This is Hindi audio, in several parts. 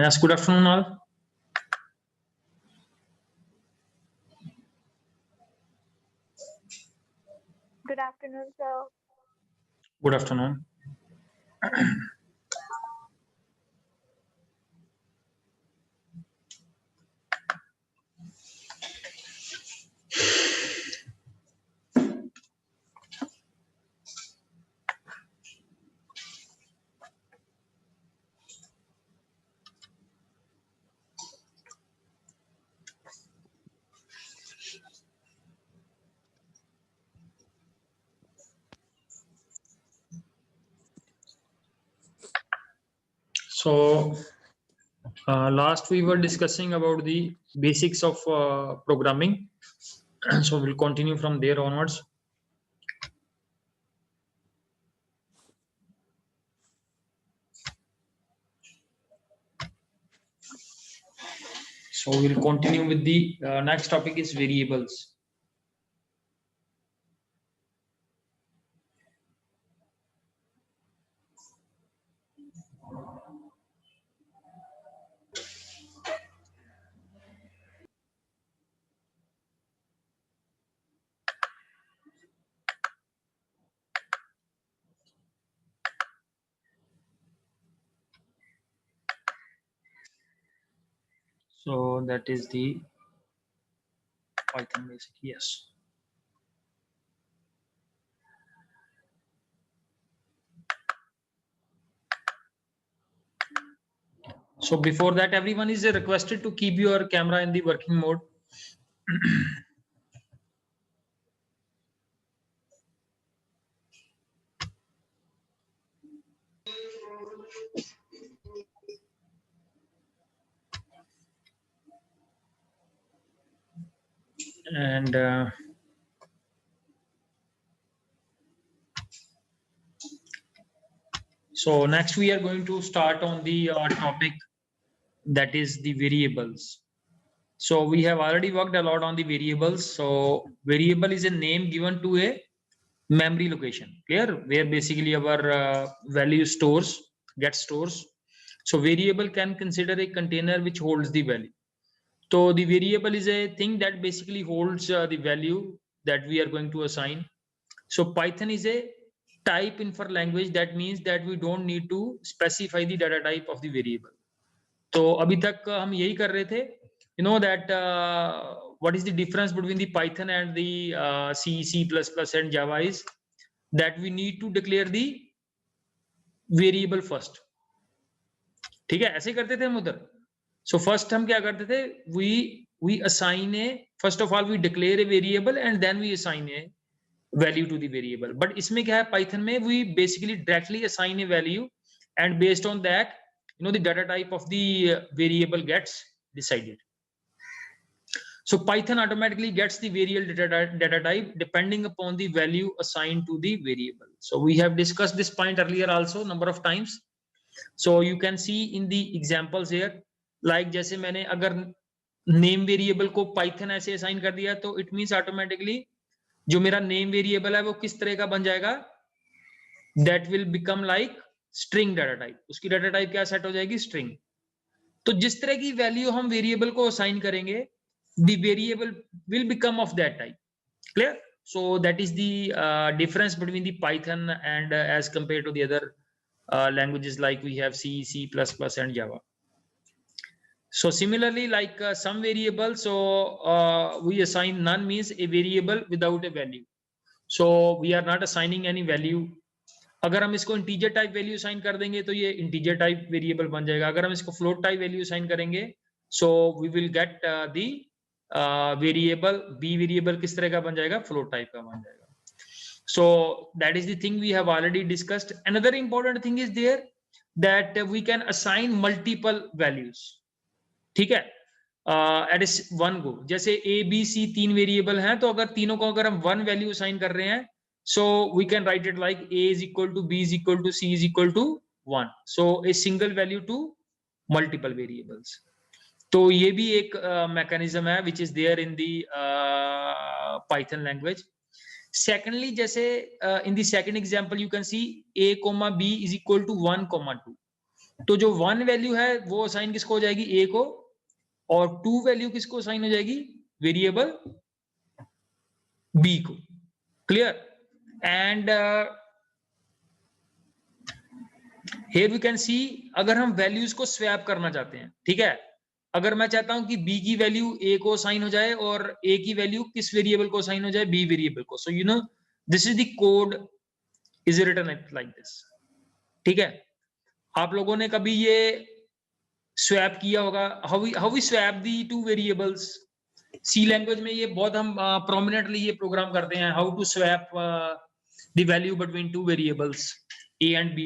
Yes, good afternoon all. Good afternoon, sir. Good afternoon. So last we were discussing about the basics of programming. So we'll continue from there onwards. So we'll continue with the next topic is variables. So that is the Python basic. Yes. So before that, everyone is requested to keep your camera in the working mode. And so next we are going to start on the topic that is the variables. So we have already worked a lot on the variables. So variable is a name given to a memory location, clear, where basically our value gets stores. So variable can consider a container which holds the value. So the variable is a thing that basically holds the value that we are going to assign. So Python is a type infer language. That means that we don't need to specify the data type of the variable. तो अभी तक हम यही कर रहे थे. You know that what is the difference between the Python and the C, C++ and Java is that we need to declare the variable first. ठीक है, ऐसे करते थे हम उधर. So first हम क्या करते थे, we assign a, first of all we declare a variable and then we assign a value to the variable. But इसमें क्या है, Python में we basically directly assign a value and based on that, you know, the data type of the variable gets decided. So Python automatically gets the variable data type depending upon the value assigned to the variable. So we have discussed this point earlier also number of times. So you can see in the examples here, like जैसे मैंने अगर name variable को Python ऐसे assign कर दिया तो it means automatically जो मेरा name variable है वो किस तरह का बन जाएगा, that will become like string data type. उसकी data type क्या set हो जाएगी, string. तो जिस तरह की वैल्यू हम वेरिएबल को असाइन करेंगे, the variable will become of that type. Clear? So that is the difference between the Python and as compared to the other languages like we have C, C++ and Java. So similarly, like some variables, so we assign none means a variable without a value. So we are not assigning any value. अगर हम इसको इंटीजर टाइप वैल्यू असाइन कर देंगे तो ये इंटीजर टाइप वेरिएबल बन जाएगा. अगर हम इसको फ्लोट टाइप वैल्यू असाइन करेंगे, so we will get the variable b. Variable किस तरह का बन जाएगा, फ्लोट टाइप का बन जाएगा. So that is the thing we have already discussed. Another important thing is there that we can assign multiple values. ठीक है, एट वन गो। जैसे ए बी सी 3 वेरिएबल हैं, तो अगर तीनों को अगर हम 1 वैल्यू असाइन कर रहे हैं, so we can write it like a is equal to b is equal to c is equal to 1, so a single value to multiple variables. तो ये भी एक मैकेनिज्म है which is there in the Python language. Secondly, जैसे in the second example you can see a comma b is equal to 1 comma 2. तो जो 1 वैल्यू है वो असाइन किसको हो जाएगी, a को, और 2 वैल्यू किसको असाइन हो जाएगी, वेरिएबल b को। Clear? And here we can see अगर हम वैल्यूज को स्वैप करना चाहते हैं, ठीक है, अगर मैं चाहता हूं कि b की वैल्यू a को असाइन हो जाए और a की वैल्यू किस वेरिएबल को असाइन हो जाए, b वेरिएबल को, so you know this is the code is written like this. ठीक है, आप लोगों ने कभी ये स्वैप किया होगा, how we swap the two variables. C language में ये बहुत हम प्रोमिनेंटली ये प्रोग्राम करते हैं, how to swap the value between two variables a and b।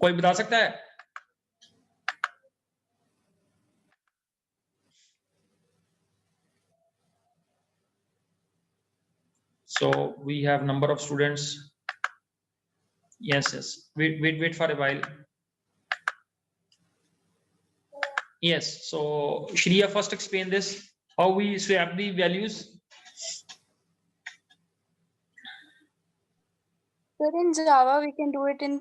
कोई बता सकता है? So we have number of students. Yes, wait for a while. Yes, so Shreya first explain this, how we swap the values. So in Java, we can do it in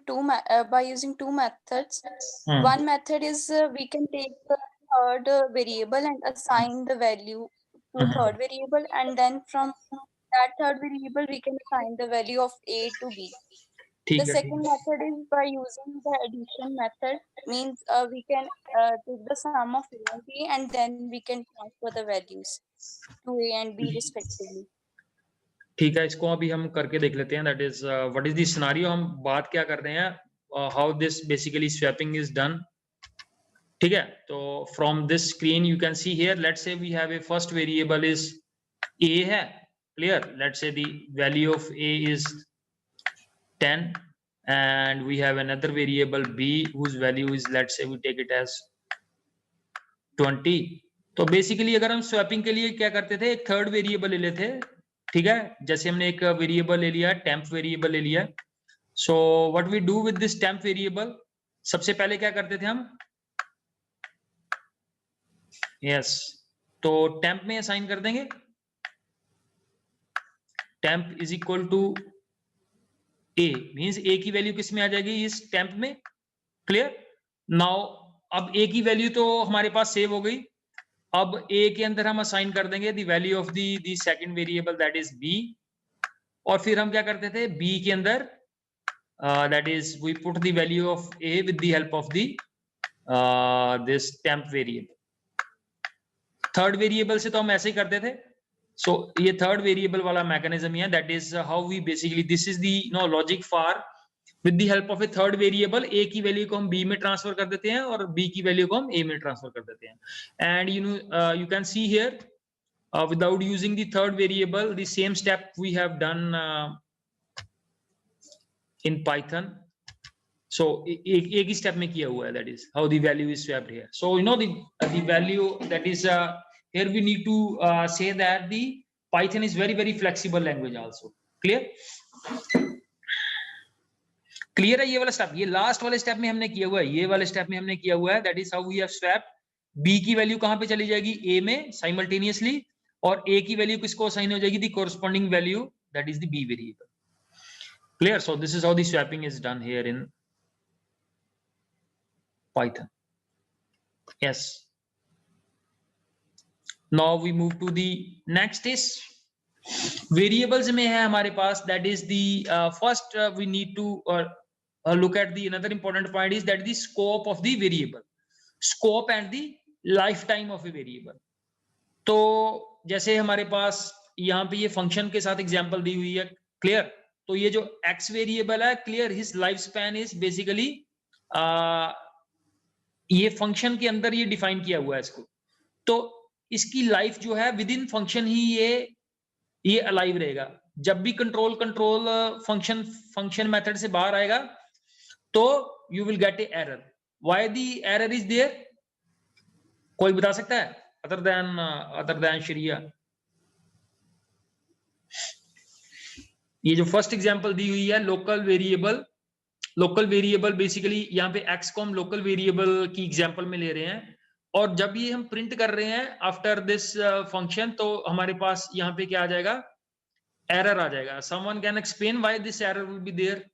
by using two methods. One method is we can take the third variable and assign the value to third variable, and then from that third variable we can assign the value of a to b. The second method is by using the addition method, means we can take the sum of a and b, and then we can transfer the values to a and b respectively. ठीक है, इसको अभी हम करके देख लेते हैं। That is what is the scenario, हम बात क्या कर रहे हैं, how this basically swapping is done. ठीक है, तो from this screen you can see here, let's say we have a first variable is a है, clear, let's say the value of a is 10 and we have another variable b whose value is, let's say we take it as 20। तो बेसिकली अगर हम स्वैपिंग के लिए क्या करते थे, एक थर्ड वेरिएबल ले लेते, ठीक है, जैसे हमने एक वेरिएबल ले लिया, टेम्प वेरिएबल ले लिया। So what we do with this temp variable, सबसे पहले क्या करते थे हम, यस, तो टेम्प में असाइन कर देंगे, temp is equal to A, means A की वैल्यू किस में आ जाएगी, इस टेम्प में। क्लियर? नाउ अब ए की वैल्यू तो हमारे पास सेव हो गई, अब a के अंदर हम असाइन कर देंगे the value of the second variable that is b, और फिर हम क्या करते थे, b के अंदर that is we put the value of a with the help of the this temp variable. Third variable से तो हम ऐसे ही करते थे, सो ये थर्ड वेरिएबल वाला मैकेनिज्म है, that is how we basically, this is the no logic for with the help of a third variable, a की वैल्यू को हम b में ट्रांसफर कर देते हैं और b की वैल्यू को हम a में ट्रांसफर कर देते हैं। And you know you can see here without using the third variable, the same step we have done in Python. So एक ही step में किया हुआ है, that is how the value is swapped here. So you know the value that is here we need to say that the Python is very flexible language also. Clear? Clear है ये वाला स्टेप, ये लास्ट वाले स्टेप में हमने किया हुआ है, ये वाले स्टेप में हमने किया हुआ है, that is how we have swapped. b की वैल्यू कहां पे चली जाएगी, a में साइमल्टेनियसली, और a की वैल्यू किसको असाइन हो जाएगी, the corresponding value that is the b variable. Clear? So this is how the swapping is done here in Python. Yes, now we move to the next is variables में है हमारे पास, that is the first we need to look at the another important point is that the scope of the variable, scope and the lifetime of a variable। तो जैसे हमारे पास यहाँ पे ये फंक्शन के साथ एग्जांपल दी हुई है, क्लियर, तो ये जो x वेरिएबल है, clear, his life span is basically, ये फंक्शन के अंदर ये डिफाइन किया हुआ है इसको, तो इसकी लाइफ जो है विद इन फंक्शन ही ये अलाइव रहेगा। जब भी कंट्रोल फंक्शन मेथड से बाहर आएगा तो you will get a error, why the error is there? कोई बता सकता है अदर देन श्रिया? ये जो फर्स्ट एग्जांपल दी हुई है लोकल वेरिएबल बेसिकली यहाँ पे x को हम लोकल वेरिएबल की एग्जांपल में ले रहे हैं, और जब ये हम प्रिंट कर रहे हैं आफ्टर दिस फंक्शन, तो हमारे पास यहाँ पे क्या आ जाएगा? एरर आ जाएगा. Someone can explain why this error will be there?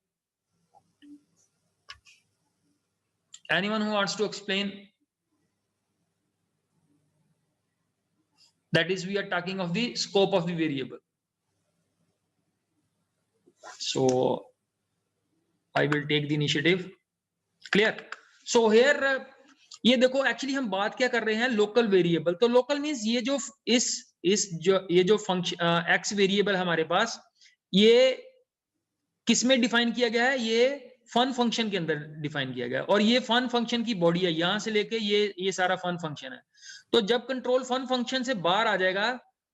Anyone who wants to explain? That is, we are talking of the scope of the variable. So I will take the initiative. Clear? So here ये देखो एक्चुअली हम बात क्या कर रहे हैं? Local variable. तो लोकल मींस ये जो फंक्शन एक्स वेरिएबल हमारे पास, ये किसमें डिफाइन किया गया है? ये फन फंक्शन के अंदर डिफाइन किया गया है, और ये फन फंक्शन की बॉडी है. यहां से लेके ये सारा फन फंक्शन है. तो जब कंट्रोल फन फंक्शन से बाहर आ जाएगा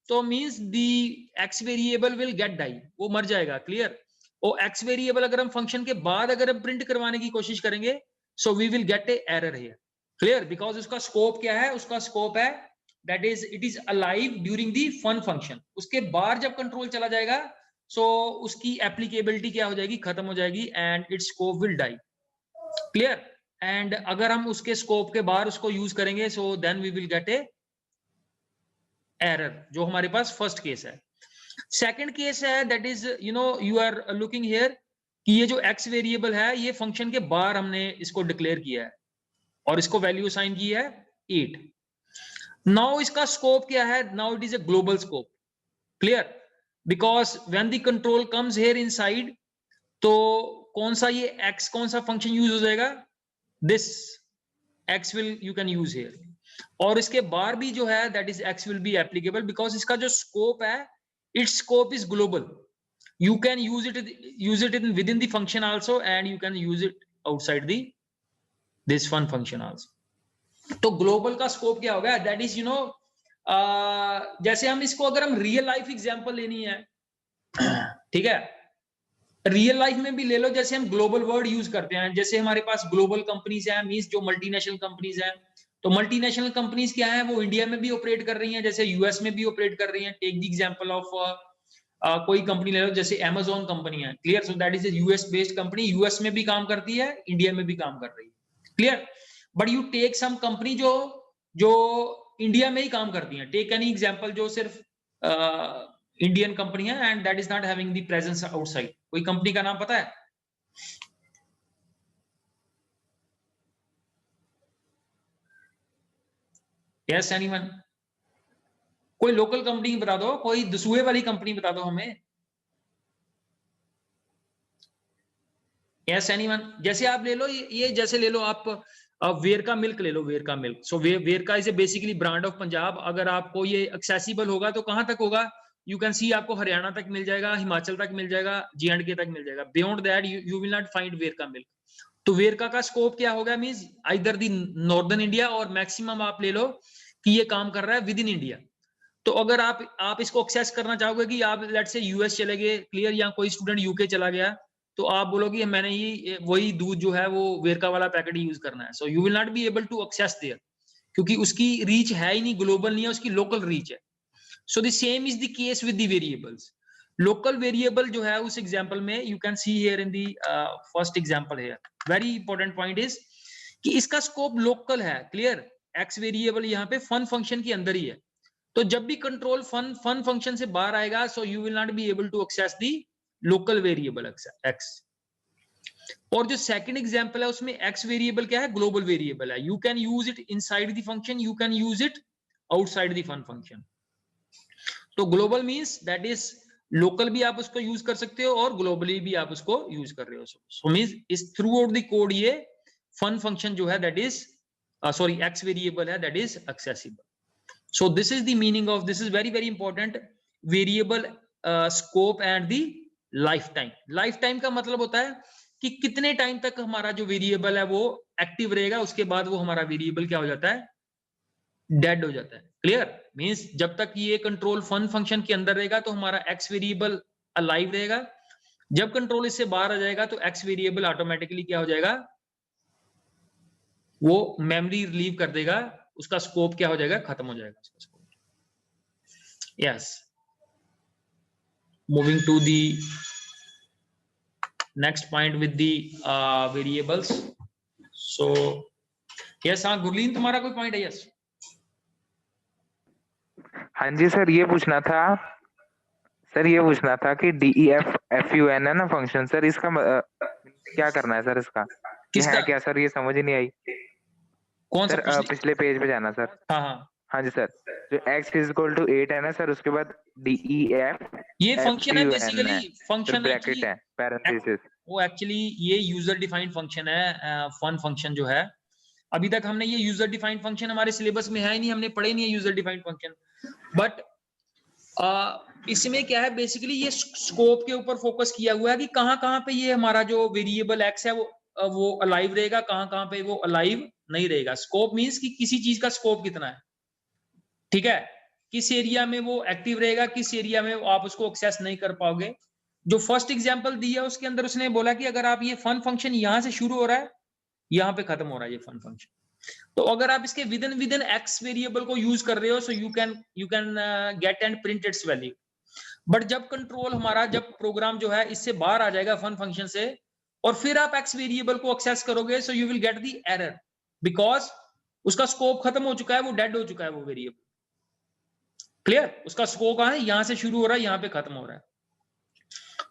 तो means the x variable will get die, वो मर जाएगा. क्लियर? और एक्स वेरिएबल अगर हम फंक्शन के बाद अगर हम प्रिंट करवाने की कोशिश करेंगे, so we will get a error here. Clear? Because उसका स्कोप क्या है? उसका स्कोप है that is it is alive during the fun function. उसके बाद जब कंट्रोल चला जाएगा, सो उसकी एप्लीकेबिलिटी क्या हो जाएगी? खत्म हो जाएगी, and its scope will die. Clear? And अगर हम उसके स्कोप के बाहर उसको यूज करेंगे, so then we will get a error, जो हमारे पास फर्स्ट केस है. सेकंड केस है that is you are looking here कि ये जो एक्स वेरिएबल है, ये फंक्शन के बाहर हमने इसको डिक्लेयर किया है और इसको वैल्यू असाइन की है 8. नाउ इसका स्कोप क्या है? Now it is a global scope. Clear? Because when the control comes here inside, तो कौन सा ये एक्स कौन सा फंक्शन यूज हो जाएगा? This x will you can use here. और इसके बाहर भी जो है that is x will be applicable, because इसका जो scope है, its scope is global. You can use it within the function also, and you can use it outside this fun function also. तो global का scope क्या होगा? That is जैसे हम इसको अगर हम रियल लाइफ एग्जांपल लेनी है, ठीक है, रियल लाइफ में भी ले लो. जैसे हम ग्लोबल वर्ड यूज करते हैं, जैसे हमारे पास ग्लोबल कंपनीज हैं, मींस जो मल्टीनेशनल कंपनीज हैं. तो मल्टीनेशनल कंपनीज क्या है? वो इंडिया में भी ऑपरेट कर रही हैं, जैसे यूएस में भी ऑपरेट कर रही हैं. टेक द एग्जांपल ऑफ कोई कंपनी ले लो, जैसे अमेज़न कंपनी है. Clear? So that is a US based company, US में भी काम करती है, इंडिया में भी काम कर रही है. Clear? But you take some company जो इंडिया में ही काम करती है. टेक एनी एग्जांपल जो सिर्फ इंडियन कंपनी है, and that is not having the presence outside. कोई कंपनी का नाम पता है? Yes anyone? कोई लोकल कंपनी बता दो, कोई दसूए वाली कंपनी बता दो हमें. Yes anyone? जैसे आप ले लो ये जैसे ले लो आप वेरका मिल्क ले लो. Verka milk, so Verka is a basically brand of Punjab. अगर आपको ये एक्सेसिबल होगा तो कहां तक होगा? यू कैन सी आपको हरियाणा तक मिल जाएगा, हिमाचल तक मिल जाएगा, J&K तक मिल जाएगा. Beyond that you will not find Verka milk. तो वेरका का स्कोप क्या होगा? मींस आइदर दी नॉर्दर्न इंडिया, और मैक्सिमम आप ले लो कि ये काम कर रहा है विद इन इंडिया. तो अगर आप इसको एक्सेस करना चाहोगे कि आप लेट्स से यूएस चले गए, क्लियर, या कोई स्टूडेंट यूके चला गया, तो आप बोलोगे मैंने ये वही दूध जो है वो वेरका वाला पैकेट यूज करना है. So you will not be able to access there, क्योंकि उसकी रीच है ही नहीं, ग्लोबल नहीं है, उसकी लोकल रीच है. So the same is the case with the variables. Local variable जो है उस example में you can see here in the first example here. Very important point is कि इसका scope local है. Clear? X variable यहाँ पे fun function के अंदर ही है. तो जब भी control fun function से बाहर आएगा, so you will not be able to access the local variable X. और जो second example है उसमें X variable क्या है? Global variable है. You can use it inside the function, you can use it outside the fun function. तो global means that is local भी आप उसको यूज कर सकते हो और ग्लोबली भी आप उसको यूज कर रहे हो. सो मींस इस थ्रू आउट द कोड ये फन फंक्शन जो है that is sorry X variable है that is accessible. So this is the meaning of this is very very important variable scope and the life time. Life time का मतलब होता है कि कितने टाइम तक हमारा जो वेरिएबल है वो एक्टिव रहेगा, उसके बाद वो हमारा वेरिएबल क्या हो जाता है? डेड हो जाता है. क्लियर? मींस जब तक ये कंट्रोल फन फंक्शन के अंदर रहेगा तो हमारा एक्स वेरिएबल अलाइव रहेगा. जब कंट्रोल इससे बाहर आ जाएगा तो एक्स वेरिएबल ऑटोमेटिकली क्या हो जाएगा? वो मेमोरी रिलीव कर देगा, उसका स्कोप क्या हो जाएगा, खत्म हो जाएगा उसका scope. Yes, moving to the next point with the variables. So yes, हाँ गुरलीन तुम्हारा कोई पॉइंट है? यस हाँ जी सर, ये पूछना था कि DEF FUN है ना फंक्शन सर, इसका क्या करना है सर इसका? ये किसका? है क्या सर? ये समझ ही नहीं आई कौन सा सर। पिछले? पिछले पेज पे जाना सर। हाँ हाँ, हाँ जी सर, जो x = 8 है ना सर, उसके बाद DEF ये फंक्शन है FUN बेसिकली, है, फिर फंक्शन ब्रैकेट है, पैरेंथेसिस। वो एक्चुअली ये यूजर डिफाइंड फंक्शन है, फन फंक्शन जो है। अभी तक हमने ये यूजर डिफाइंड फंक्शन हमारे सिलेबस में है ही नहीं, हमने पढ़े नहीं है यूजर डिफाइंड फंक्शन। बट इसमें क्या है, बेसिकली ये स्कोप के ऊपर फोकस किया हुआ है कि कहाँ पे ये हमारा जो वेरिएबल एक्स है वो अलाइव रहेगा, कहाँ पे वो अलाइव नहीं रहेगा। स्कोप मींस कि किसी चीज का स्कोप कितना है, ठीक है, किस एरिया में वो एक्टिव रहेगा, किस एरिया में आप उसको एक्सेस नहीं कर पाओगे। जो फर्स्ट एग्जांपल दिया उसके अंदर उसने बोला कि अगर आप ये फन फंक्शन यहां से शुरू हो रहा है, यहां पे खत्म हो रहा है ये फन फंक्शन, तो अगर आप इसके विद इन एक्स वेरिएबल को यूज कर रहे हो, so you can get and print it's value. But जब कंट्रोल हमारा, जब प्रोग्राम जो है इससे बाहर आ जाएगा फन फंक्शन से, और फिर आप एक्स वेरिएबल को एक्सेस करोगे, सो you will get the error, because उसका स्कोप खत्म हो चुका है, वो डेड हो चुका है वो वेरिएबल। क्लियर? उसका स्कोप कहां है, यहां से शुरू हो रहा है, यहां पे खत्म हो रहा है।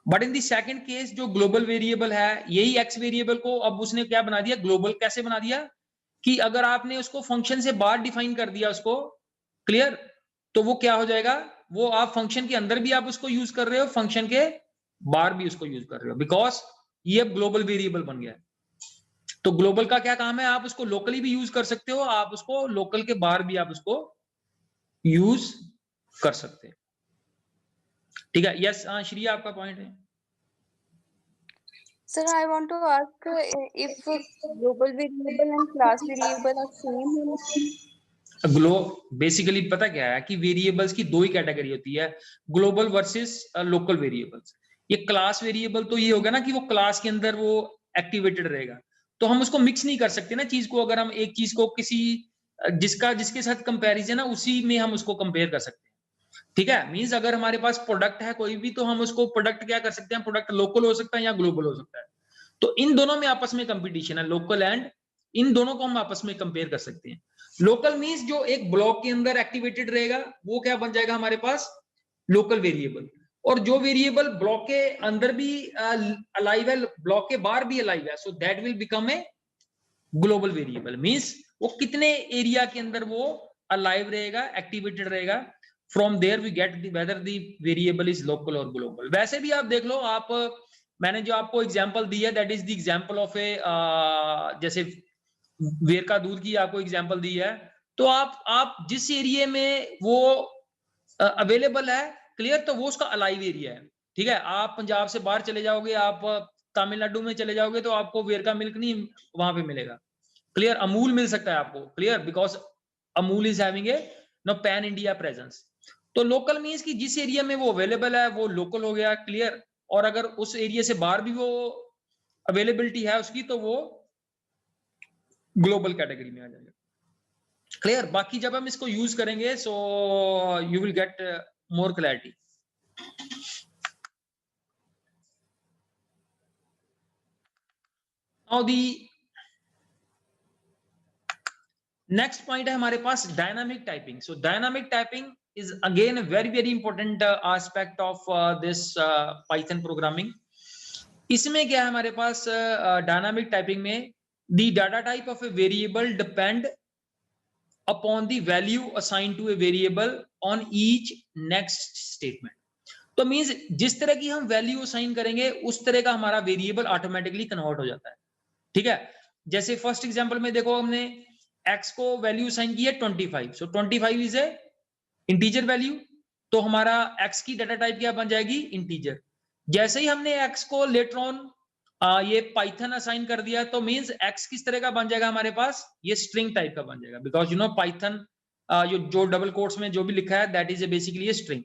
But in the second case जो ग्लोबल वेरिएबल है, यही एक्स वेरिएबल को अब उसने क्या बना दिया, ग्लोबल। कैसे बना दिया कि अगर आपने उसको फंक्शन से बाहर डिफाइन कर दिया उसको, क्लियर, तो वो क्या हो जाएगा, वो आप फंक्शन के अंदर भी आप उसको यूज कर रहे हो, फंक्शन के बाहर भी उसको यूज कर रहे हो, बिकॉज ये अब ग्लोबल वेरिएबल बन गया है। तो ग्लोबल का क्या काम है, आप उसको लोकली भी यूज कर सकते हो, आप उसको लोकल के बाहर भी आप उसको यूज कर सकते हैं। ठीक है? यस श्रिया, आपका पॉइंट है? Sir, I want to ask if global variable and class variable are same. Basically पता क्या है कि वेरिएबल्स की दो ही कैटेगरी होती है, ग्लोबल वर्सेस लोकल वेरिएबल्स। ये क्लास वेरिएबल तो ये होगा ना कि वो क्लास के अंदर वो एक्टिवेटेड रहेगा, तो हम उसको मिक्स नहीं कर सकते ना चीज को। अगर हम एक चीज को किसी जिसके साथ कंपैरिजन है उसी में हम उसको कंपेयर कर सकते हैं, ठीक है। मींस अगर हमारे पास प्रोडक्ट है कोई भी, तो हम उसको प्रोडक्ट क्या कर सकते हैं, प्रोडक्ट लोकल हो सकता है या ग्लोबल हो सकता है। तो इन दोनों में आपस में कंपटीशन है, लोकल एंड, इन दोनों को हम आपस में कंपेयर कर सकते हैं। लोकल मींस जो एक ब्लॉक के अंदर एक्टिवेटेड रहेगा वो क्या बन जाएगा हमारे पास, लोकल वेरिएबल। और जो वेरिएबल ब्लॉक के अंदर भी अलाइव है, ब्लॉक के बाहर भी अलाइव है, सो that will become a global variable. Means वो कितने एरिया के अंदर वो अलाइव रहेगा, एक्टिवेटेड रहेगा। From there we get whether the variable is local और ग्लोबल। वैसे भी आप देख लो, आप मैंने जो आपको एग्जांपल दी है that is the example of A, जैसे वेर का दूध की आपको एग्जांपल दी है, तो आप जिस एरिया में वो अवेलेबल है, क्लियर, तो वो उसका अलाइव एरिया है, ठीक है। आप पंजाब से बाहर चले जाओगे, आप तमिलनाडु में चले जाओगे, तो आपको वेर का मिल्क नहीं वहां पे मिलेगा, क्लियर। अमूल मिल सकता है आपको, clear, because Amul is having a no pan India presence. तो लोकल मींस कि जिस एरिया में वो अवेलेबल है वो लोकल हो गया, क्लियर। और अगर उस एरिया से बाहर भी वो अवेलेबिलिटी है उसकी, तो वो ग्लोबल कैटेगरी में आ जाएगा, क्लियर। बाकी जब हम इसको यूज करेंगे, so you will get more clarity. Now the next point है हमारे पास dynamic typing. So dynamic typing is again a very important aspect of this Python programming. इसमें क्या है हमारे पास डायनामिक टाइपिंग में, the data type of a variable depend upon the value assigned to a variable on each next statement. तो मींस जिस तरह की हम वैल्यू असाइन करेंगे उस तरह का हमारा वेरिएबल ऑटोमेटिकली कन्वर्ट हो जाता है, ठीक है। जैसे फर्स्ट एग्जांपल में देखो, हमने x को वैल्यू असाइन की है 25, सो 25 इज ए इंटीजर वैल्यू, तो हमारा x की डाटा टाइप क्या बन जाएगी, इंटीजर। जैसे ही हमने x को लेटर ऑन ये पाइथन असाइन कर दिया, तो मींस x किस तरह का बन जाएगा हमारे पास, ये स्ट्रिंग टाइप का बन जाएगा, बिकॉज यू नो पाइथन जो डबल कोट्स में जो भी लिखा है that is a basically a string.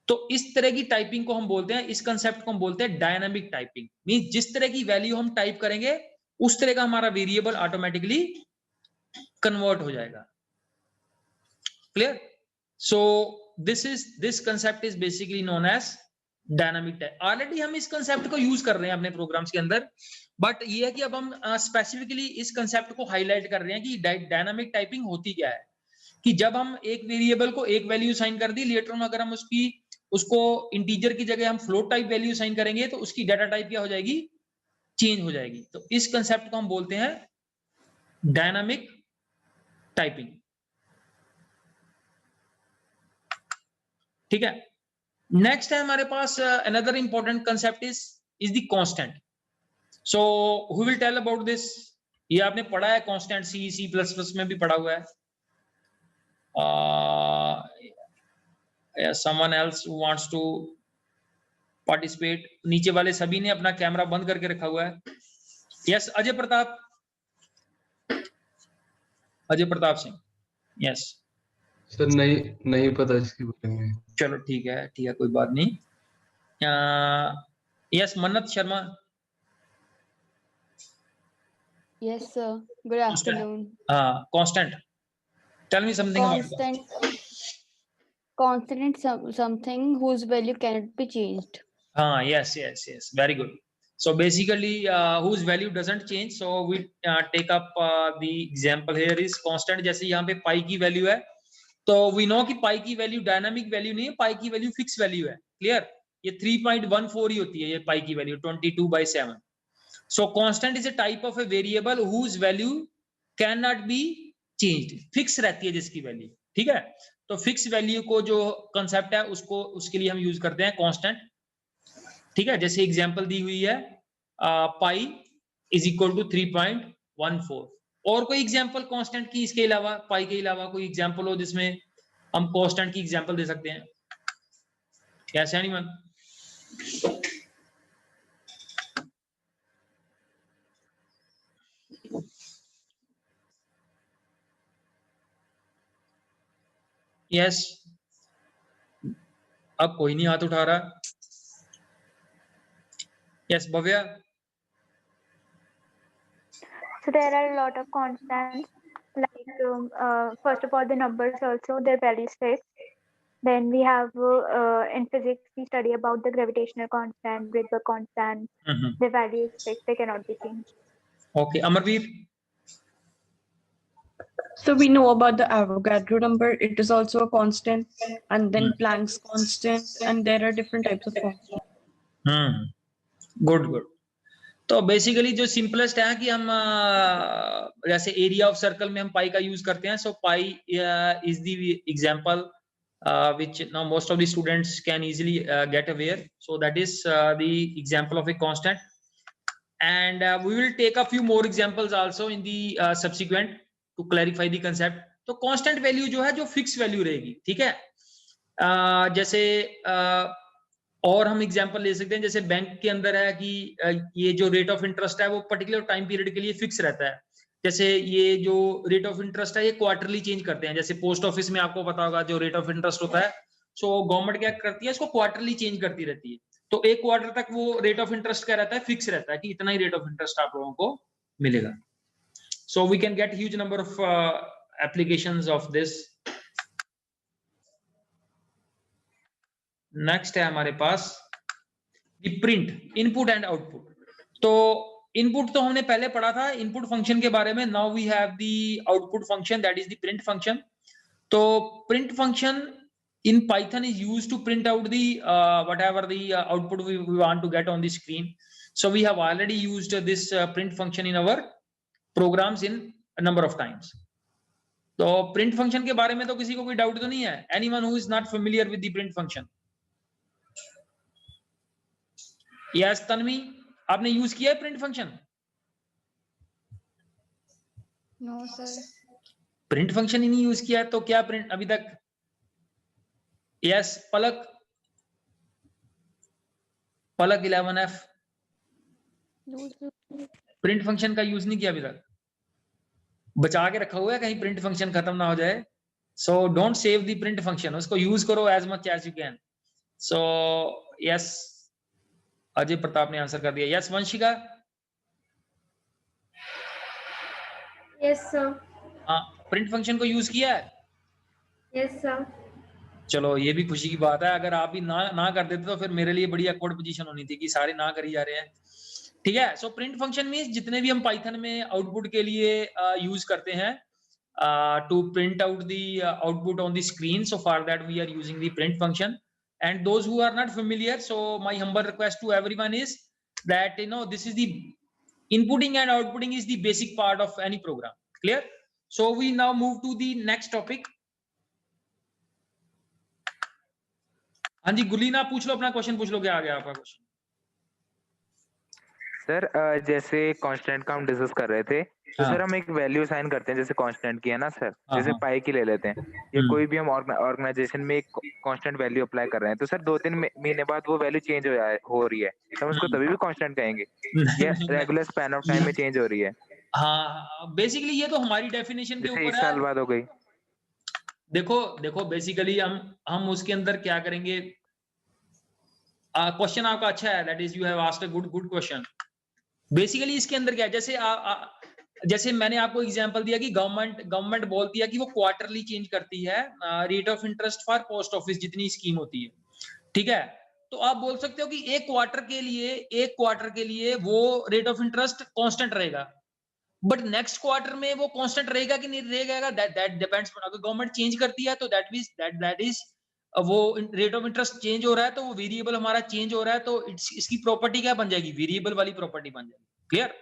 तो इस तरह की टाइपिंग को हम बोलते हैं, इस कंसेप्ट को हम बोलते हैं डायनामिक टाइपिंग। मींस जिस तरह की वैल्यू हम टाइप करेंगे उस तरह का हमारा वेरिएबल ऑटोमेटिकली कन्वर्ट हो जाएगा। Clear? So this concept is basically known as dynamic type. Already हम इस कंसेप्ट को यूज कर रहे हैं अपने प्रोग्राम्स के अंदर, बट ये है कि अब हम स्पेसिफिकली इस कंसेप्ट को हाईलाइट कर रहे हैं कि डायनामिक टाइपिंग होती क्या है। कि जब हम एक वेरिएबल को एक वैल्यू साइन कर दी, लेटर में अगर हम उसको इंटीजर की जगह हम फ्लोट टाइप वैल्यू साइन करेंगे तो उसकी डाटा टाइप क्या हो जाएगी, चेंज हो जाएगी। तो इस कंसेप्ट को हम बोलते हैं डायनामिक टाइपिंग। ठीक है, नेक्स्ट है हमारे पास another important concept is the constant. So who will tell about this? ये आपने पढ़ा है कांस्टेंट, सी प्लस प्लस में भी पढ़ा हुआ है। someone else who wants to participate? नीचे वाले सभी ने अपना कैमरा बंद करके रखा हुआ है। Yes, Ajay Pratap Singh. Yes sir नहीं पता इसके बारे में। चलो ठीक है कोई बात नहीं। Yes, Mannat Sharma. Yes, sir. Good afternoon. Constant, tell me something Constant something whose value cannot be changed. yes, very good. So basically whose value doesn't change, so we take up the example here is constant। जैसे यहाँ पे पाई की वैल्यू है, तो we know कि पाई की वैल्यू डायनामिक वैल्यू नहीं है, पाई की वैल्यू फिक्स वैल्यू है। क्लियर? ये 3.14 ही होती है ये पाई की value 22/7। So constant is a type of a variable whose value cannot be changed, fix रहती है जिसकी वैल्यू। ठीक है, तो फिक्स वैल्यू को जो कंसेप्ट है उसके लिए हम यूज करते हैं कांस्टेंट। ठीक है, जैसे एग्जांपल दी हुई है पाई इज इक्वल टू 3.14। और कोई एग्जांपल कांस्टेंट की इसके अलावा, पाई के अलावा कोई एग्जांपल हो जिसमें हम कांस्टेंट की एग्जांपल दे सकते हैं? कैसे एनीवन? यस, अब कोई नहीं हाथ उठा रहा। Yes, Bhavya. So there are a lot of constants, like first of all the numbers also, their values fixed. Then we have in physics we study about the gravitational constant, Rydberg constant. Their value is fixed; they cannot be changed. Okay, Amarveer. So we know about the Avogadro number. It is also a constant, and then Planck's constant, and there are different types of constants. Good. तो बेसिकली जो सिंपलेस्ट है कि हम जैसे एरिया ऑफ सर्कल में हम पाई का यूज करते हैं। So pi is the example which now most of the students can easily get aware. So that is the example of a constant, and we will take a few more examples also in the subsequent to clarify the concept. तो constant value जो है जो फिक्स वैल्यू रहेगी। ठीक है, जैसे और हम एग्जांपल ले सकते हैं, जैसे बैंक के अंदर है कि ये जो रेट ऑफ इंटरेस्ट है वो पर्टिकुलर टाइम पीरियड के लिए फिक्स रहता है। जैसे ये जो रेट ऑफ इंटरेस्ट है ये क्वार्टरली चेंज करते हैं। जैसे पोस्ट ऑफिस में आपको पता होगा जो रेट ऑफ इंटरेस्ट होता है, सो गवर्नमेंट क्या करती है, इसको क्वार्टरली चेंज करती रहती है। तो एक क्वार्टर तक वो रेट ऑफ इंटरेस्ट क्या रहता है, फिक्स रहता है कि इतना ही रेट ऑफ इंटरेस्ट आप लोगों को मिलेगा। So we can get huge number of applications of this. Next है हमारे पास प्रिंट, इनपुट एंड आउटपुट। तो इनपुट तो हमने पहले पढ़ा था इनपुट फंक्शन के बारे में। Now we have the output function, that is the print function. तो print function in Python is used to print out the whatever the output we want to get on the screen. So we have already used this print function in our programs in a number of times. तो print function के बारे में तो किसी को कोई डाउट तो नहीं है? Anyone who is not familiar with the print function? Yes, Tanvi, आपने यूज किया है print function? No, sir. Print function ही नहीं यूज किया तो क्या प्रिंट अभी तक? Yes, Palak 11F print function का यूज नहीं किया अभी तक, बचा के रखा हुआ है कहीं प्रिंट फंक्शन खत्म ना हो जाए। So don't save the print function, उसको यूज करो as much as you can. So yes, Ajay Pratap ने आंसर कर दिया। यस, वंशिका। Yes, sir. हाँ, प्रिंट फंक्शन को यूज किया है? Yes, sir. चलो ये भी खुशी की बात है, अगर आप भी ना कर देते तो फिर मेरे लिए बड़ी awkward पोजीशन होनी थी कि सारे ना करी जा रहे हैं। ठीक है, सो प्रिंट फंक्शन मींस जितने भी हम पाइथन में आउटपुट के लिए यूज करते हैं to print out the output on the screen, so for that we are using the print function. And those who are not familiar, so my humble request to everyone is that this is the inputting and outputting is the basic part of any program. Clear? So we now move to the next topic. हाँ जी गुलीन, आप पूछ लो अपना क्वेश्चन, पूछ लो क्या आ गया आपका क्वेश्चन। सर जैसे कांस्टेंट का हम डिस्कस कर रहे थे, तो हाँ। सर हम एक वैल्यू असाइन करते हैं, जैसे कांस्टेंट की है ना सर, हाँ, जैसे हाँ। पाई की ले लेते हैं, या हम्म। कोई भी हम ऑर्गेनाइजेशन में एक कांस्टेंट वैल्यू अप्लाई कर रहे हैं, तो सर 2-3 महीने बाद वो वैल्यू चेंज हो रही है, तो हम उसको तभी भी कांस्टेंट कहेंगे, या रेगुलर स्पैन ऑफ टाइम में चेंज हो रही है, हाँ, बेसिकली ये तो हमारी डेफिनेशन के जैसे ऊपर 1 है। साल बाद हो गई। देखो बेसिकली हम उसके अंदर क्या करेंगे। क्वेश्चन आपका अच्छा है, that is you have asked a good question. Basically इसके अंदर क्या है, जैसे मैंने आपको एग्जांपल दिया कि गवर्नमेंट बोलती है कि वो क्वार्टरली चेंज करती है rate of interest for post office, जितनी स्कीम होती है। ठीक है, तो आप बोल सकते हो कि एक क्वार्टर के लिए वो रेट ऑफ इंटरेस्ट कांस्टेंट रहेगा, बट नेक्स्ट क्वार्टर में वो कांस्टेंट रहेगा कि नहीं रहेगा, दैट डिपेंड्स। अगर गवर्नमेंट चेंज करती है तो दैट इज वो रेट ऑफ इंटरेस्ट चेंज हो रहा है, तो वो वेरिएबल हमारा चेंज हो रहा है, तो इसकी प्रॉपर्टी क्या बन जाएगी, वेरिएबल वाली प्रॉपर्टी बन जाएगी। क्लियर?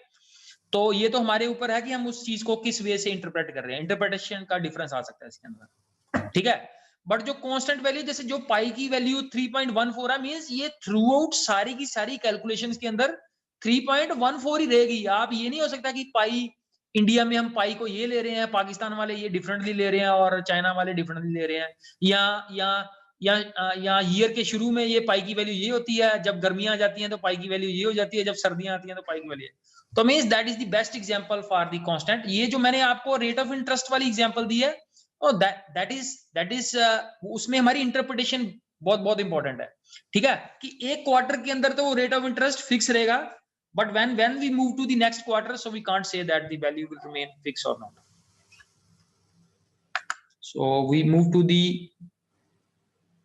तो ये तो हमारे ऊपर है कि हम उस चीज को किस वे से इंटरप्रेट कर रहे हैं, इंटरप्रिटेशन का डिफरेंस आ सकता है इसके अंदर। ठीक है, बट जो कांस्टेंट वैल्यू, जैसे जो पाई की वैल्यू 3.14 है, मींस ये थ्रू आउट सारी की सारी कैलकुलेशंस के अंदर 3.14 ही रहेगी। आप ये नहीं हो सकता कि पाई इंडिया में हम पाई को ये ले रहे हैं, पाकिस्तान वाले ये डिफरेंटली ले रहे हैं और चाइना वाले डिफरेंटली ले रहे हैं, या ईयर के शुरू में ये पाई की वैल्यू ये होती है, जब गर्मियां आ जाती हैं तो पाई की वैल्यू ये हो जाती है, जब सर्दियां आती हैं तो पाई की वैल्यू। तो means that is the best example for the constant. ये जो मैंने आपको रेट ऑफ इंटरेस्ट वाली एग्जांपल दी है, और दैट इज उसमें हमारी इंटरप्रिटेशन बहुत बहुत इंपॉर्टेंट है। ठीक है, कि एक क्वार्टर के अंदर तो वो रेट ऑफ इंटरेस्ट फिक्स रहेगा, but when we move to the next quarter, so we can't say that the value will remain fixed or not. So we move to the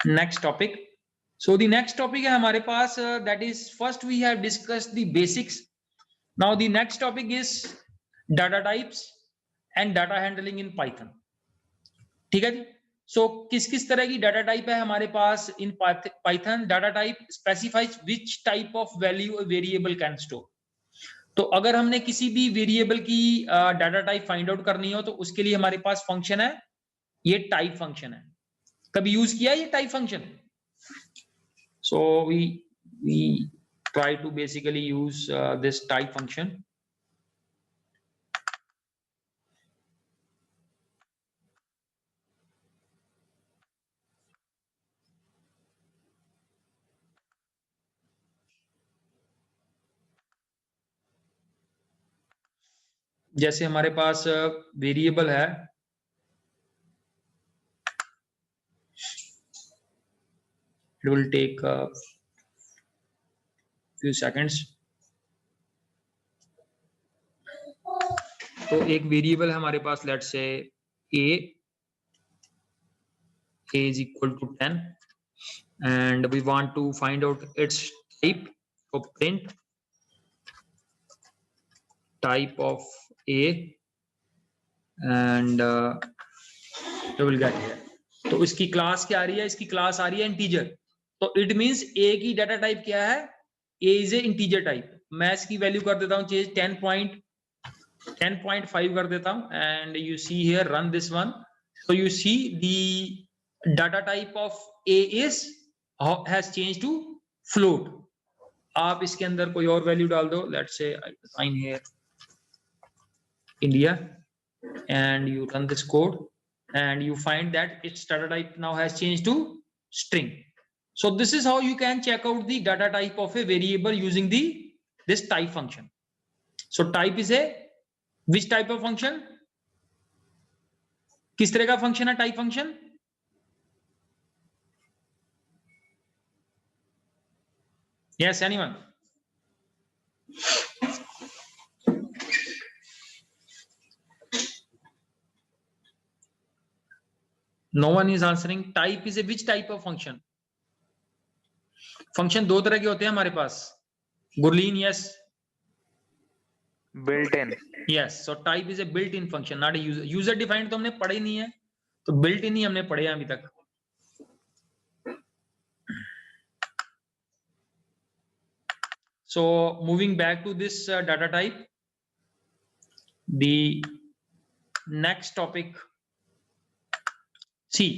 next topic. So the next topic है हमारे पास, that is first we have discussed the basics. Now the next topic is data types and data handling in Python. ठीक है जी। So किस तरह की डाटा टाइप है हमारे पास in Python? Data type specifies which type of value a variable can store. तो अगर हमने किसी भी वेरिएबल की डाटा टाइप फाइंड आउट करनी हो, तो उसके लिए हमारे पास फंक्शन है, ये टाइप फंक्शन है। कभी यूज किया ये type function? So we try to basically use this type function. जैसे हमारे पास वेरिएबल है, it will take a few seconds. तो एक वेरिएबल है हमारे पास, let's say a is equal to 10 and we want to find out its type. So print type of a and we will get here. तो इसकी क्लास क्या आ रही है? इसकी क्लास आ रही है इंटीजर। तो इट मींस a की डाटा टाइप क्या है? a is a integer type. मैं इसकी वैल्यू कर देता हूँ चेंज 10.5 कर देता हूँ, and you see here run this one. So you see the data type of a is has changed to float. आप इसके अंदर कोई और वैल्यू डाल दो, let's say I assign here India, and you run this code and you find that its data type now has changed to string. So this is how you can check out the data type of a variable using this type function. So type is a which type of function? किस तरह का फंक्शन है type function? Yes, anyone? No one is answering. Type is a which type of function? Function दो तरह के होते हैं हमारे पास. Gurleen, yes. built in. Yes. So type is a built in function, not a user. User defined तो हमने पढ़ा ही नहीं है, तो बिल्ट इन ही हमने पढ़े हैं अभी तक. So moving back to this data type, the next topic. See,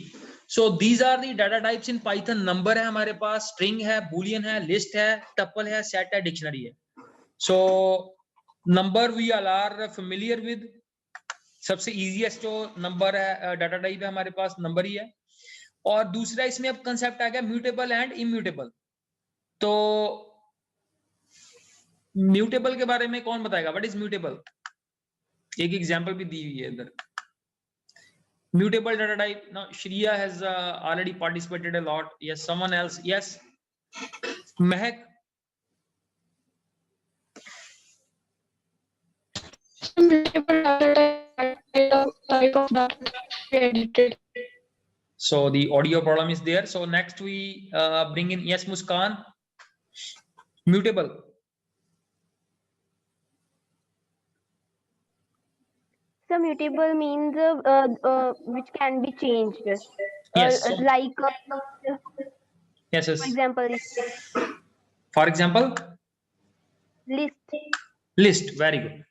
so these are the data types in Python. Number है हमारे पास, string है, boolean है, list है, tuple है, set है, dictionary है. So number we all are familiar with. सबसे easiest जो number है data type है हमारे पास number ही है. और दूसरा इसमें अब concept आ गया mutable and immutable. तो म्यूटेबल के बारे में कौन बताएगा? What is mutable? एक एग्जांपल भी दी हुई है इधर. Mutable data type. Now Shriya has already participated a lot. Yes, someone else? Yes, Mahak. Type of data edited. So the audio problem is there. So next we bring in, yes, Muskan. Mutable. So mutable means which can be changed. Yes. So, Like yes, yes. for example, For example, list. List. Very good.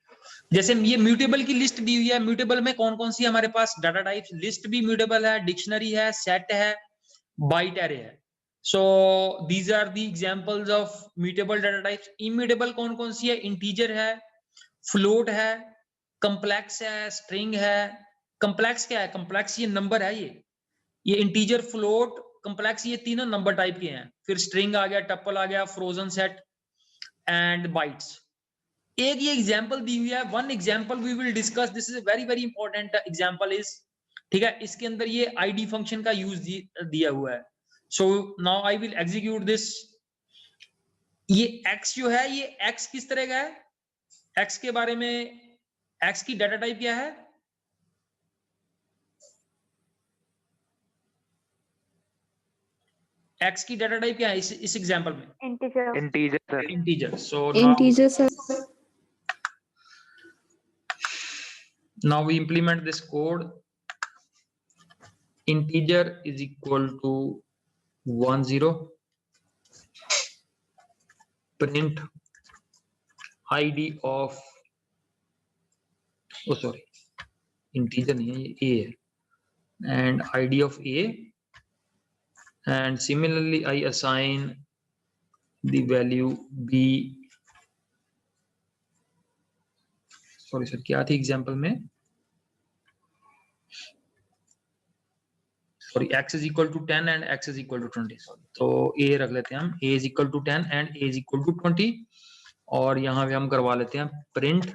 जैसे ये म्यूटेबल की लिस्ट दी हुई है. म्यूटेबल में कौन कौन सी हमारे पास डाटा टाइप्स? लिस्ट भी म्यूटेबल है, डिक्शनरी है, सेट है, बाइट एरे है. So these are the examples of mutable data types. Immutable कौन कौन सी है? इंटीजर है, फ्लोट है, कंप्लेक्स है, स्ट्रिंग है. कंप्लेक्स क्या है? कंप्लेक्स ये नंबर है. ये इंटीजर, फ्लोट, कंप्लेक्स, ये तीनों नंबर टाइप के हैं. फिर स्ट्रिंग आ गया, टपल आ गया, फ्रोजन सेट एंड बाइट्स. एक ये एग्जांपल दी हुई है. One example we will discuss. This is a very very important example is, ठीक है. इसके अंदर ये आईडी फंक्शन का यूज दिया हुआ है. So now I will execute this. ये x जो है, ये x किस तरह का है? x के बारे में, x की डाटा टाइप क्या है? x की डाटा टाइप क्या है इस एग्जांपल में? Integer. Integer, sir. Integer. So Integer, sir. now we implement this code. Integer is equal to 10. Print id of, oh sorry, integer नहीं है, ये a है, and id of a, and similarly I assign the value b. sorry sir, क्या थी एग्जांपल में? sorry, x is equal to 10 and x is equal to 20. तो a रख लेते हैं हम, a is equal to 10 and a is equal to 20. और यहाँ पे हम करवा लेते हैं print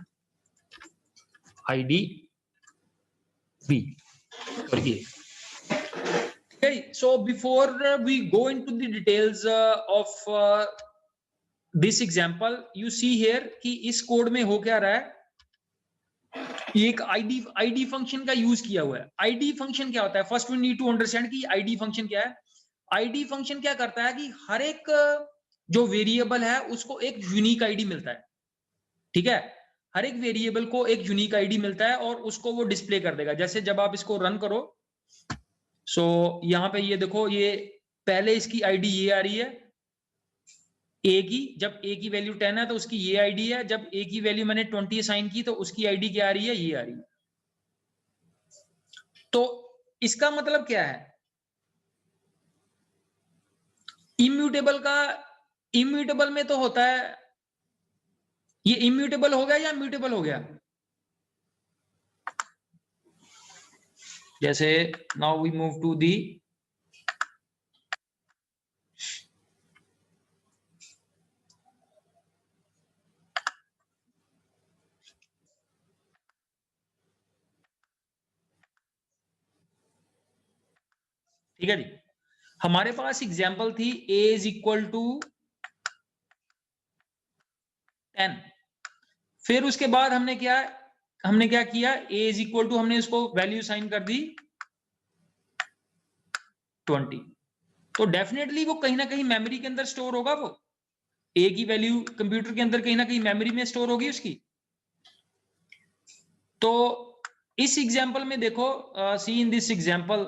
id b और a. Okay, so before we go into the details of this example, you see here कि इस कोड में हो क्या रहा है. एक id फंक्शन का यूज किया हुआ है. id फंक्शन क्या होता है? First we need to understand कि id फंक्शन क्या है. id फंक्शन क्या करता है कि हर एक जो वेरिएबल है उसको एक यूनिक आईडी मिलता है. ठीक है, हर एक वेरिएबल को एक यूनिक आईडी मिलता है और उसको वो डिस्प्ले कर देगा. जैसे जब आप इसको रन करो, सो यहाँ पे ये देखो, ये पहले इसकी आईडी ये आ रही है a की. जब a की वैल्यू 10 है तो उसकी ये आईडी है. जब a की वैल्यू मैंने 20 असाइन की तो उसकी आईडी क्या आ रही है? ये आ रही है. तो इसका मतलब क्या है? इम्यूटेबल का, इम्यूटेबल में तो होता है, ये इम्यूटेबल हो गया या म्यूटेबल हो गया? जैसे now we move to the, ठीक है जी. हमारे पास एग्जांपल थी a इज इक्वल टू 10. फिर उसके बाद हमने क्या किया? a इज इक्वल टू, हमने इसको वैल्यू साइन कर दी 20। तो डेफिनेटली वो कहीं ना कहीं मेमोरी के अंदर स्टोर होगा, वो ए की वैल्यू कंप्यूटर के अंदर कहीं ना कहीं मेमोरी में स्टोर होगी उसकी। तो इस एग्जांपल में देखो, सी इन दिस एग्जांपल,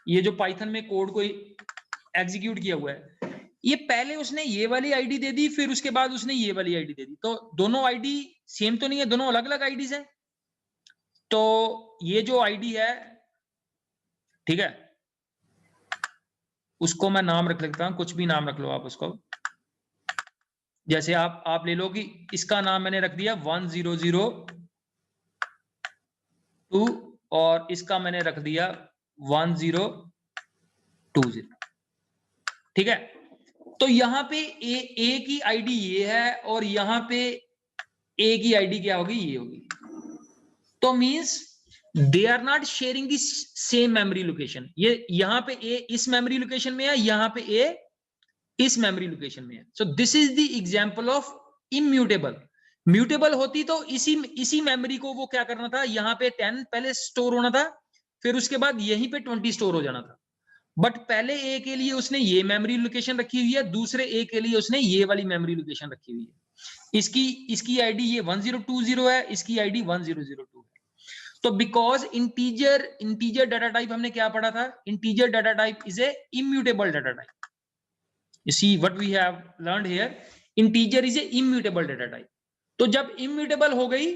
ये जो पाइथन में कोड को एग्जीक्यूट किया हुआ है, ये पहले उसने ये वाली आईडी दे दी, फिर उसके बाद उसने ये वाली आईडी दे दी। तो दोनों आईडी सेम तो नहीं है, दोनों अलग अलग आईडीज हैं। तो ये जो आईडी है, ठीक है, उसको मैं नाम रख लेता हूं, कुछ भी नाम रख लो आप उसको। जैसे आप ले लो कि इसका नाम मैंने रख दिया 1002 और इसका मैंने रख दिया 1020, ठीक है। तो यहां पे ए की आईडी ये है और यहां पे ए की आईडी क्या होगी, ये होगी। तो means they are not sharing the same memory location. ये यहां पे ए इस मेमोरी लोकेशन में है, यहां पे ए इस मेमोरी लोकेशन में है। So this is the example of immutable. Mutable होती तो इसी मेमोरी को वो क्या करना था, यहाँ पे 10 पहले स्टोर होना था, फिर उसके बाद यहीं पे 20 स्टोर हो जाना था। बट पहले ए के लिए उसने ये मेमोरी लोकेशन रखी हुई है, दूसरे ए के लिए उसने ये वाली मेमोरी लोकेशन रखी हुई है। इसकी आईडी ये 1020 है, इसकी आईडी 1002 है। तो बिकॉज इंटीजर डाटा टाइप हमने क्या पढ़ा था, integer data type is A immutable data type. You see what we have learned here, integer is a immutable data type। तो जब immutable हो गई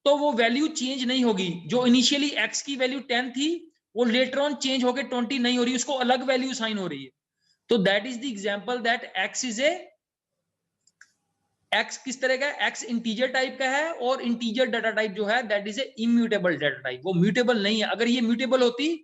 तो वो वैल्यू चेंज नहीं होगी। जो इनिशियली x की वैल्यू 10 थी वो लेटर ऑन चेंज होके 20 नहीं हो रही, उसको अलग वैल्यू साइन हो रही है। तो that is the example that x is a, x किस तरह का है, x इंटीजर टाइप का है और इंटीजर डाटा टाइप जो है that is a immutable data type. वो म्यूटेबल नहीं है। अगर ये म्यूटेबल होती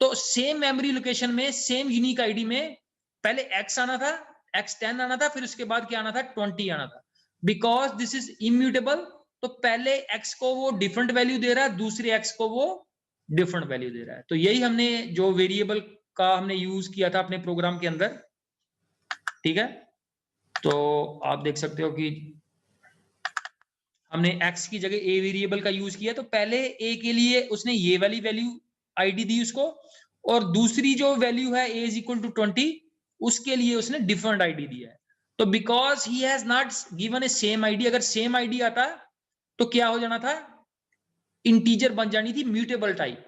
तो सेम मेमोरी लोकेशन में सेम यूनिक आईडी में पहले x आना था, x10 आना था, फिर उसके बाद क्या आना था, 20 आना था। बिकॉज दिस इज इम्यूटेबल, तो पहले x को वो डिफरेंट वैल्यू दे रहा है, दूसरे x को वो डिफरेंट वैल्यू दे रहा है। तो यही हमने जो वेरिएबल का हमने यूज किया था अपने प्रोग्राम के अंदर, ठीक है। तो आप देख सकते हो कि हमने x की जगह a वेरिएबल का यूज किया। तो पहले a के लिए उसने ये वाली वैल्यू आईडी दी उसको, और दूसरी जो वैल्यू है a इज इक्वल टू 20, उसके लिए उसने डिफरेंट आईडी दिया है। तो because he has not given A same ID, अगर सेम आईडी आता तो क्या हो जाना था, इंटीजर बन जानी थी म्यूटेबल टाइप।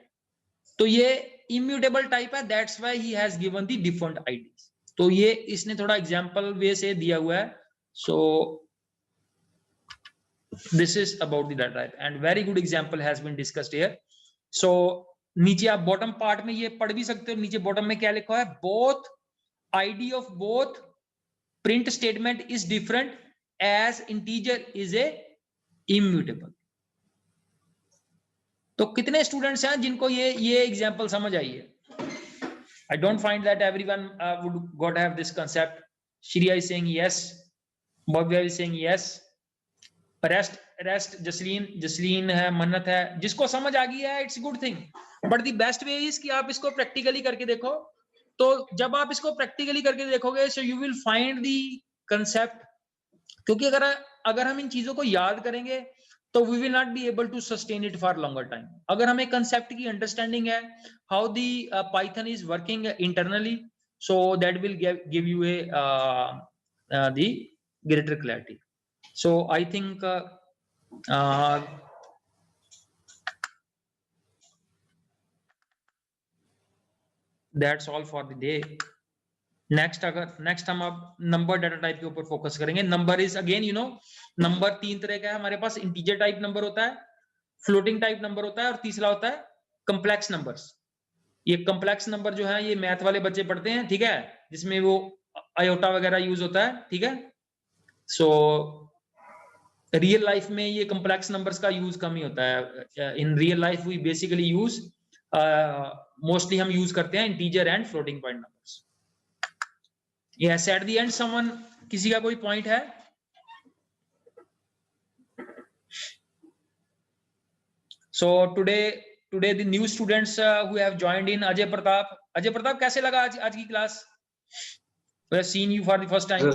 तो ये इम्यूटेबल टाइप है, that's why he has given the different ID. तो ये इसने थोड़ा एग्जांपल वे से दिया हुआ है। So this is about the data type and very good example has been discussed here. So नीचे आप बॉटम पार्ट में ये पढ़ भी सकते हो, नीचे बॉटम में क्या लिखा है, both ID of both print statement is different as integer is a immutable। तो कितने स्टूडेंट्स हैं जिनको ये एग्जांपल समझ आई है? I don't find that everyone would got have this concept. Shriya is saying yes, Bhavya is saying yes, rest Jasleen है, मन्नत है। जिसको समझ आ गई है it's good thing, but the best way is कि आप इसको प्रैक्टिकली करके देखो। तो जब आप इसको प्रैक्टिकली करके देखोगे so you will find the concept. क्योंकि अगर हम इन चीजों को याद करेंगे तो we will not be able to sustain it for longer time. अगर हमें कंसेप्ट की अंडरस्टैंडिंग है, how the Python is working internally, so that will give you a the greater clarity. So I think that's all for the day। Next हम अब नंबर डाटा टाइप के ऊपर फोकस करेंगे। Number is again you know, number 3 तरह का है हमारे पास। इंटीजर टाइप नंबर होता है, फ्लोटिंग टाइप नंबर होता है, और तीसरा होता है कम्प्लेक्स नंबर्स। ये कम्प्लेक्स नंबर जो है ये मैथ वाले बच्चे पढ़ते हैं, ठीक है, जिसमें वो आयोटा वगैरह यूज होता है, ठीक है। सो रियल लाइफ में ये कम्प्लेक्स नंबर्स का यूज कम ही होता है। In real life we basically use mostly हम यूज करते हैं integer and floating point numbers. Yes, at the end someone, किसी का कोई पॉइंट है? So today the new students who have joined in, Ajay Pratap कैसे लगा आज की class? We have seen you for the first time.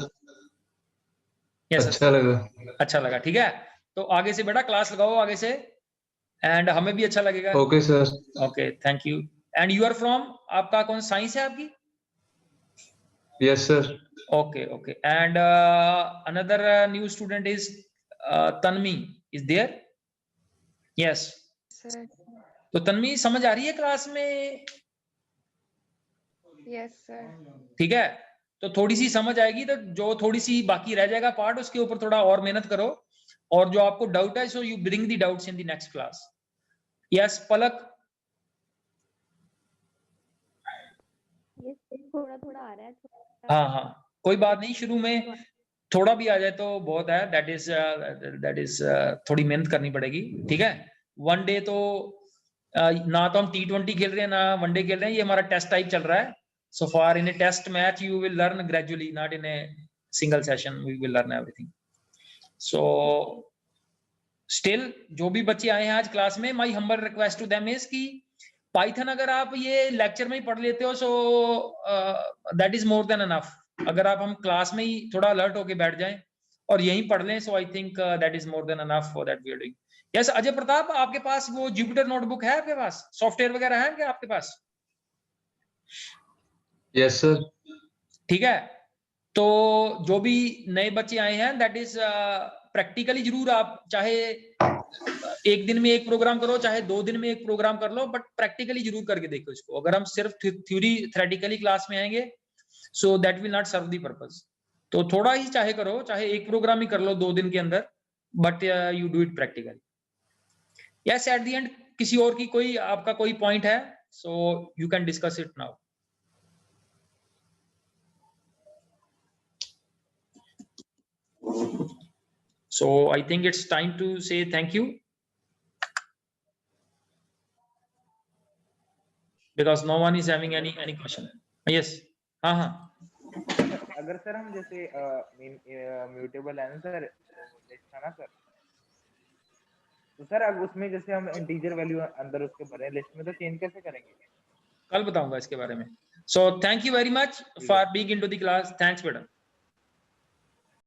Yes, अच्छा लगा, ठीक है। तो आगे से बेटा क्लास लगाओ आगे से, एंड हमें भी अच्छा लगेगा। Okay sir. Okay, thank you. And you are from, आपका कौन साइंस है आपकी? Yes, sir. Okay, okay. And another new student is Tanmi. Is there? Yes. Sir. तो तन्वी समझ आ रही है क्लास में? Yes, sir. ठीक है, तो थोड़ी सी समझ आएगी, तो जो थोड़ी सी बाकी रह जाएगा पार्ट, उसके ऊपर थोड़ा और मेहनत करो, और जो आपको डाउट है, so you bring the doubts in the next class. Yes Palak? थोड़ा थोड़ा आ रहा है. हाँ हाँ, कोई बात नहीं, शुरू में थोड़ा भी आ जाए तो बहुत है. दैट इज थोड़ी मेहनत करनी पड़ेगी. ठीक है, वन डे तो ना तो हम T20 खेल रहे हैं ना वनडे खेल रहे हैं, ये हमारा टेस्ट टाइप चल रहा है. So far in a test match you will learn gradually, not in a single session we will learn everything. So still जो भी बच्चे आए हैं आज क्लास में, my humble request to them is कि पाइथन अगर आप ये लेक्चर में ही पढ़ लेते हो, so that is more than enough. अगर आप हम क्लास में ही थोड़ा अलर्ट होके बैठ जाएं और यहीं पढ़ लें, so I think that is more than enough for that we are doing. Yes, Ajay Pratap, आपके पास वो जुपिटर नोटबुक है? आपके पास सॉफ्टवेयर वगैरह है क्या आपके पास? Yes, sir. ठीक है, तो जो भी नए बच्चे आए हैं, दैट इज प्रैक्टिकली जरूर आप चाहे एक दिन में एक प्रोग्राम करो, चाहे 2 दिन में एक प्रोग्राम कर लो, बट प्रैक्टिकली जरूर करके देखो इसको. अगर हम सिर्फ थ्योरी थ्योरेटिकली क्लास में आएंगे, so that will not serve the purpose. तो थोड़ा ही चाहे करो, चाहे एक प्रोग्राम ही कर लो 2 दिन के अंदर, but you do it practically. Yes, at the and किसी और की कोई आपका कोई पॉइंट है, so you can discuss it now. So I think it's time to say thank you, because no one is having any question. Yes, हाँ हाँ. अगर सर हम जैसे म्यूटेबल है ना सर, लिस्ट है ना सर, तो सर अब उसमें जैसे हम इंटीजर वैल्यू अंदर उसके भरे लिस्ट में, तो चेंज कैसे करेंगे? कल बताऊंगा इसके बारे में. So thank you very much for being into the class. Thanks बेटा.